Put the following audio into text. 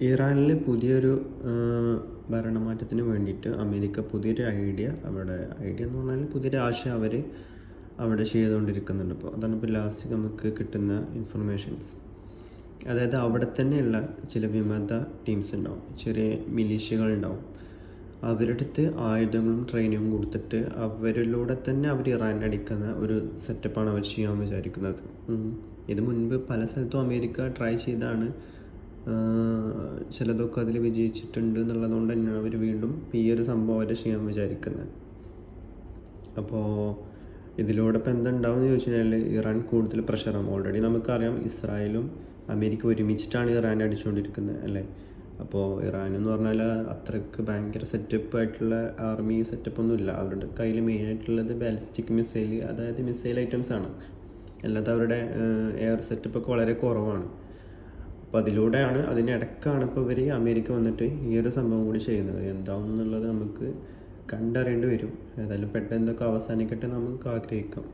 ഇറാനിൽ പുതിയൊരു ഭരണമാറ്റത്തിന് വേണ്ടിയിട്ട് അമേരിക്ക പുതിയൊരു അവിടെ ഐഡിയ എന്ന് പറഞ്ഞാൽ പുതിയൊരു ആശയം അവർ അവിടെ ചെയ്തുകൊണ്ടിരിക്കുന്നുണ്ട്. ഇപ്പോൾ അതാണ് ഇപ്പോൾ ലാസ്റ്റ് നമുക്ക് കിട്ടുന്ന ഇൻഫർമേഷൻസ്. അതായത് അവിടെ തന്നെയുള്ള ചില വിമത ടീംസ് ഉണ്ടാവും, ചെറിയ മിലീഷ്യകളുണ്ടാവും. അവരുടെ അടുത്ത് ആയുധങ്ങളും ട്രെയിനിങ്ങും കൊടുത്തിട്ട് അവരിലൂടെ തന്നെ അവർ ഇറാനെ അടിക്കുന്ന ഒരു സെറ്റപ്പാണ് അവർ ചെയ്യാൻ വിചാരിക്കുന്നത്. ഇത് മുൻപ് പല സ്ഥലത്തും അമേരിക്ക ട്രൈ ചെയ്താണ്, ചിലതൊക്കെ അതിൽ വിജയിച്ചിട്ടുണ്ട് എന്നുള്ളതുകൊണ്ട് തന്നെയാണ് അവർ വീണ്ടും ഈ ഒരു സംഭവം അവർ ചെയ്യാൻ വിചാരിക്കുന്നത്. അപ്പോൾ ഇതിലൂടെ ഇപ്പോൾ എന്തുണ്ടാവും എന്ന് ചോദിച്ചു കഴിഞ്ഞാൽ ഇറാൻ കൂടുതൽ പ്രഷറാകും. ഓൾറെഡി നമുക്കറിയാം ഇസ്രായേലും അമേരിക്ക ഒരുമിച്ചിട്ടാണ് ഇറാനെ അടിച്ചുകൊണ്ടിരിക്കുന്നത് അല്ലേ. അപ്പോൾ ഇറാൻ എന്ന് പറഞ്ഞാൽ അത്രയ്ക്ക് ഭയങ്കര സെറ്റപ്പ് ആയിട്ടുള്ള ആർമി സെറ്റപ്പൊന്നും ഇല്ല. അവരുടെ കയ്യിൽ മെയിനായിട്ടുള്ളത് ബാലിസ്റ്റിക് മിസൈൽ, അതായത് മിസൈൽ ഐറ്റംസ് ആണ്. അല്ലാതെ അവരുടെ എയർ സെറ്റപ്പൊക്കെ വളരെ കുറവാണ്. അപ്പോൾ അതിലൂടെയാണ്, അതിനിടക്കാണ് ഇപ്പോൾ ഇവർ അമേരിക്ക വന്നിട്ട് ഈ ഒരു സംഭവം കൂടി ചെയ്യുന്നത്. എന്താവും എന്നുള്ളത് നമുക്ക് കണ്ടറിയേണ്ടി വരും. ഏതായാലും പെട്ടെന്ന് എന്തൊക്കെ അവസാനിക്കട്ടെ നമുക്ക് ആഗ്രഹിക്കാം.